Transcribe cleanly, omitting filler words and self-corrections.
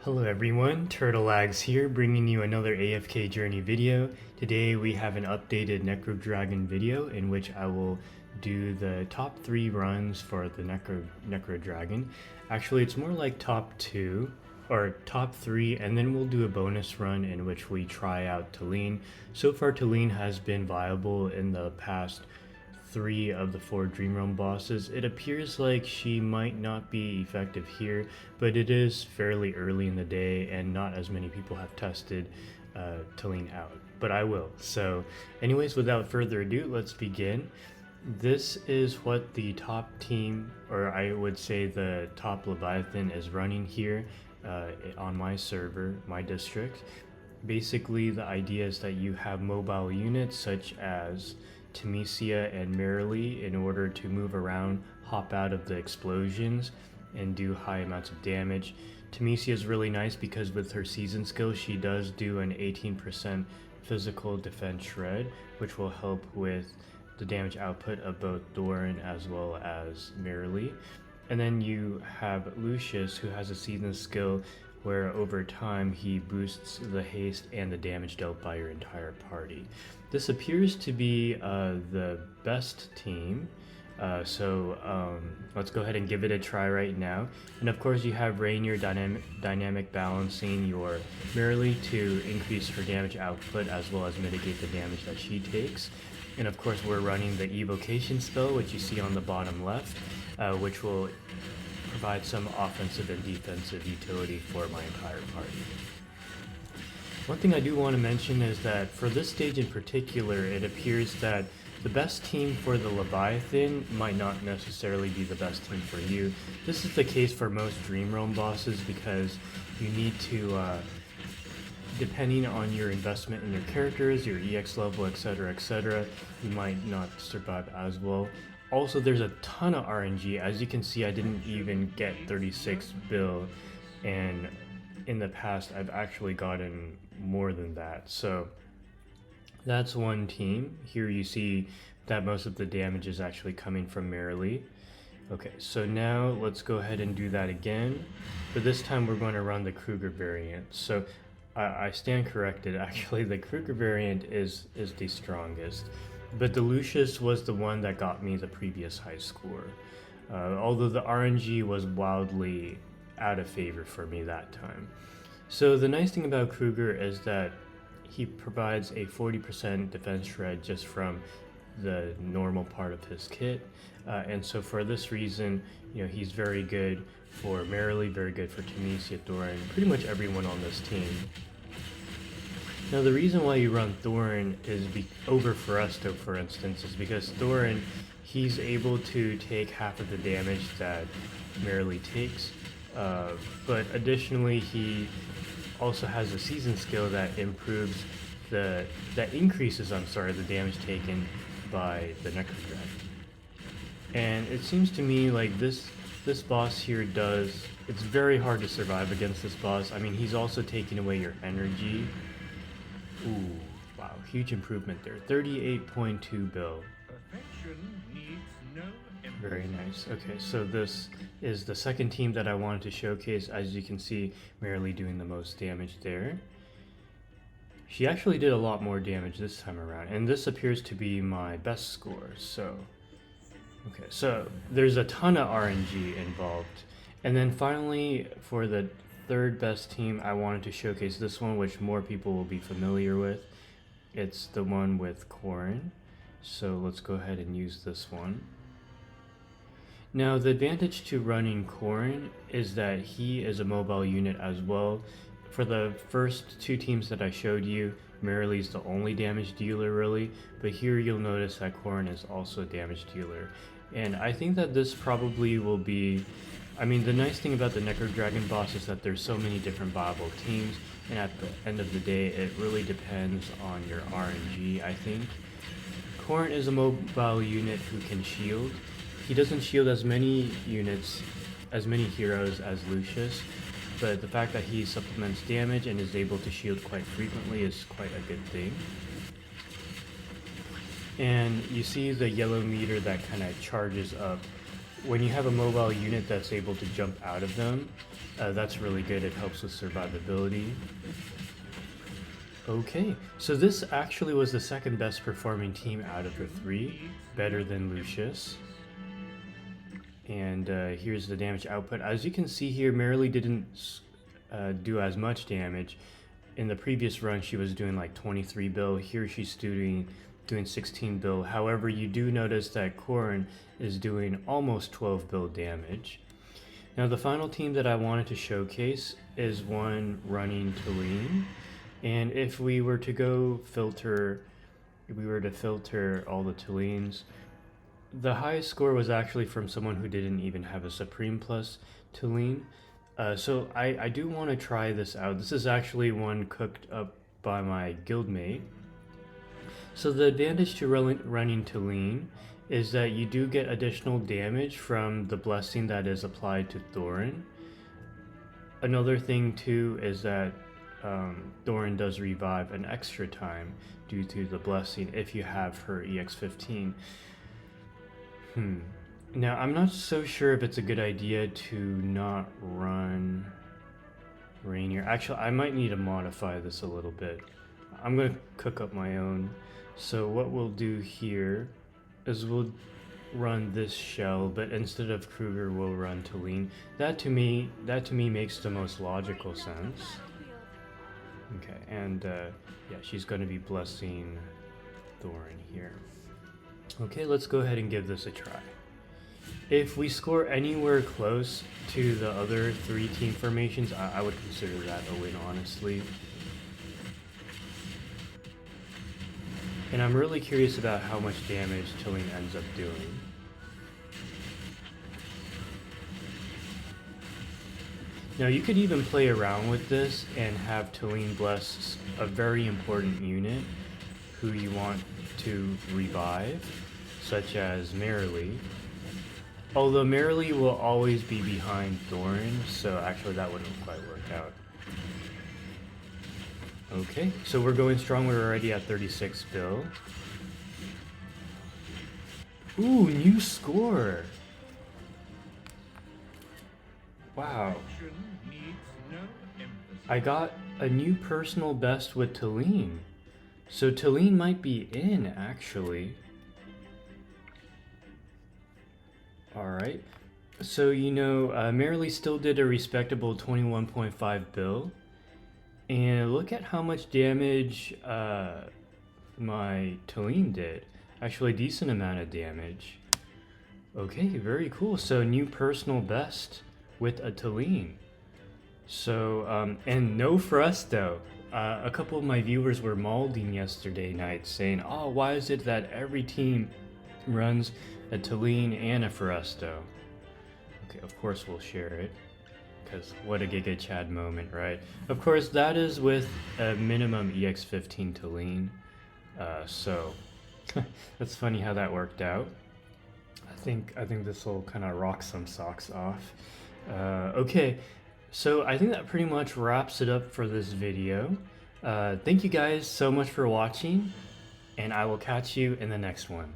Hello everyone, Turtlelags here, bringing you another AFK journey video. Today we have an updated Necrodrakon video in which I will do the top 3 runs for the Necrodrakon. Actually, it's more like top 2 or top 3, and then we'll do a bonus run in which we try out Talene. So far Talene has been viable in the past 3 of the 4 Dream Realm bosses. It appears like she might not be effective here, but it is fairly early in the day and not as many people have tested Talene out, but I will. So anyways, without further ado, let's begin. This is what the top team, or I would say the top Leviathan, is running here on my server, my district. Basically, the idea is that you have mobile units such as Temesia and Merrily in order to move around, hop out of the explosions, and do high amounts of damage. Temesia is really nice because with her season skill, she does do an 18% physical defense shred, which will help with the damage output of both Thorin as well as Merrily. And then you have Lucius, who has a season skill where over time he boosts the haste and the damage dealt by your entire party. This appears to be the best team, so let's go ahead and give it a try right now. And of course you have Rainier dynamic balancing your Merrily to increase her damage output as well as mitigate the damage that she takes. And of course we're running the evocation spell, which you see on the bottom left, which will provide some offensive and defensive utility for my entire party. One thing I do want to mention is that for this stage in particular, it appears that the best team for the Leviathan might not necessarily be the best team for you. This is the case for most Dream Realm bosses because you need to, depending on your investment in your characters, your EX level, etc., you might not survive as well. Also, there's a ton of RNG. As you can see, I didn't even get 36 bill, and in the past I've actually gotten more than that. So that's one team. Here you see that most of the damage is actually coming from Merrily. Okay, so now let's go ahead and do that again, but this time we're going to run the Krueger variant. So I stand corrected, actually the Krueger variant is the strongest. But the Lucius was the one that got me the previous high score. Although the RNG was wildly out of favor for me that time. So the nice thing about Krueger is that he provides a 40% defense shred just from the normal part of his kit. And so for this reason, you know, he's very good for Merrily, very good for Temesia, Thorin, pretty much everyone on this team. Now the reason why you run Thorin is over Foresto, for instance, is because Thorin, he's able to take half of the damage that Merrily takes, but additionally he also has a season skill that increases the damage taken by the Necrodrakon. And it seems to me like this boss here it's very hard to survive against this boss. I mean, he's also taking away your energy. Ooh, wow, huge improvement there. 38.2 bill. Perfection needs no improvement. Very nice. Okay, so this is the second team that I wanted to showcase. As you can see, Merrily doing the most damage there. She actually did a lot more damage this time around, and this appears to be my best score. So, okay, so there's a ton of RNG involved. And then finally, for the third best team, I wanted to showcase this one, which more people will be familiar with. It's the one with Corin. So let's go ahead and use this one. Now the advantage to running Corin is that he is a mobile unit as well. For the first 2 teams that I showed you, Merrily's the only damage dealer really, but here you'll notice that Corin is also a damage dealer. And I think that this probably will be, I mean, the nice thing about the Necrodrakon boss is that there's so many different viable teams, and at the end of the day, it really depends on your RNG, I think. Corin is a mobile unit who can shield. He doesn't shield as many units, as many heroes as Lucius, but the fact that he supplements damage and is able to shield quite frequently is quite a good thing. And you see the yellow meter that kind of charges up when you have a mobile unit that's able to jump out of them, that's really good. It helps with survivability. Okay, so this actually was the second best performing team out of the three, better than Lucius. And here's the damage output. As you can see here, Marilee didn't do as much damage. In the previous run, she was doing like 23 bill. Here she's doing 16 bill. However, you do notice that Corin is doing almost 12 bill damage. Now, the final team that I wanted to showcase is one running Talene. And if we were to filter all the Talenes, the highest score was actually from someone who didn't even have a Supreme Plus Talene. So I do want to try this out. This is actually one cooked up by my guildmate. So the advantage to running Talene is that you do get additional damage from the blessing that is applied to Thorin. Another thing too is that Thorin does revive an extra time due to the blessing if you have her EX15. Now, I'm not so sure if it's a good idea to not run Rainier. Actually, I might need to modify this a little bit. I'm going to cook up my own. So what we'll do here is we'll run this shell, but instead of Krueger, we'll run Talene. That to me makes the most logical sense. Okay, and yeah, she's going to be blessing Thorin here. Okay, let's go ahead and give this a try. If we score anywhere close to the other three team formations, I would consider that a win, honestly. And I'm really curious about how much damage Talene ends up doing. Now, you could even play around with this and have Talene bless a very important unit who you want to revive, such as Marilee. Although Marilee will always be behind Thorin, so actually that wouldn't quite work out. Okay, so we're going strong. We're already at 36 bill. Ooh, new score! Wow. I got a new personal best with Talene. So Talene might be in, actually. Alright. So, you know, Marilee still did a respectable 21.5 bill. And look at how much damage my Talene did. Actually, a decent amount of damage. Okay, very cool. So, new personal best with a Talene. So, and no Frusto. A couple of my viewers were mauling yesterday night saying, oh, why is it that every team runs a Talene and a Frusto? Okay, of course we'll share it. Because what a Giga Chad moment, right? Of course, that is with a minimum EX15 Talene. So, that's funny how that worked out. I think this will kind of rock some socks off. Okay, so I think that pretty much wraps it up for this video. Thank you guys so much for watching, and I will catch you in the next one.